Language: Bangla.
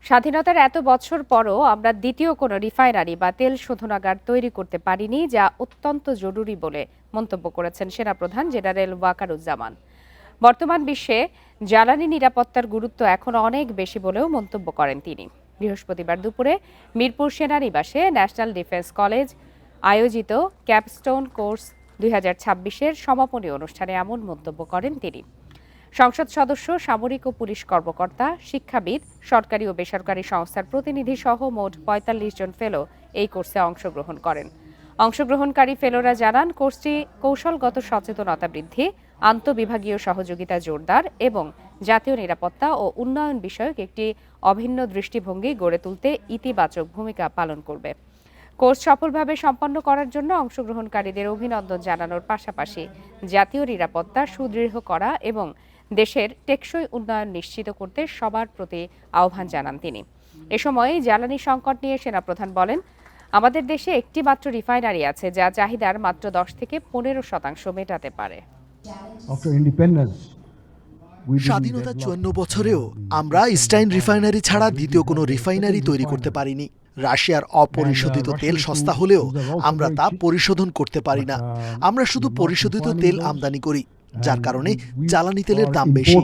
স্বাধীনতার এত বছর পরও আমরা দ্বিতীয় কোনো রিফাইনারি বা তেল শোধনাগার তৈরি করতে পারিনি, যা অত্যন্ত জরুরি বলে মন্তব্য করেছেন সেনাপ্রধান জেনারেল ওয়াকারুজ্জামান। বর্তমান বিশ্বে জ্বালানি নিরাপত্তার গুরুত্ব এখন অনেক বেশি বলেও মন্তব্য করেন তিনি। বৃহস্পতিবার দুপুরে মিরপুর সেনানিবাসে ন্যাশনাল ডিফেন্স কলেজ আয়োজিত ক্যাপস্টোন কোর্স 2026-এর সমাপনী অনুষ্ঠানে এমন মন্তব্য করেন তিনি। সংসদ সদস্য, সামরিক ও পুলিশ কর্মকর্তা, শিক্ষাবিদ, সরকারি ও বেসরকারি সংস্থার প্রতিনিধি সহ মোট ৪৫ জন ফেলো এই কোর্সে অংশগ্রহণ করেন। অংশগ্রহণকারী ফেলোরা জানান, কোর্সটি কৌশলগত সচেতনতা বৃদ্ধি, আন্তঃবিভাগীয় সহযোগিতা জোরদার এবং জাতীয় নিরাপত্তা ও উন্নয়ন বিষয়ক একটি অভিন্ন দৃষ্টিভঙ্গি গড়ে তুলতে ইতিবাচক ভূমিকা পালন করবে। কোর্স সফলভাবে সম্পন্ন করার জন্য অংশগ্রহণকারীদের অভিনন্দন জানানোর পাশাপাশি জাতীয় নিরাপত্তা সুদৃঢ় করা এবং দেশের টেকসই উন্নয়ন নিশ্চিত করতে সবার প্রতি আহ্বান জানান তিনি। এ সময় জ্বালানি সংকট নিয়ে সেনাপ্রধান বলেন, আমাদের দেশে একটি মাত্র রিফাইনারি আছে যা চাহিদার মাত্র 10 থেকে 15% মেটাতে পারে। স্বাধীনতার 54 বছরেও আমরা ইস্টার্ন রিফাইনারি ছাড়া দ্বিতীয় কোনো রিফাইনারি তৈরি করতে পারিনি। রাশিয়ার অপরিশোধিত তেল সস্তা হলেও আমরা তা পরিশোধন করতে পারি না। আমরা শুধু পরিশোধিত তেল আমদানি করি, যার কারণে জ্বালানি তেলের দাম বেশি।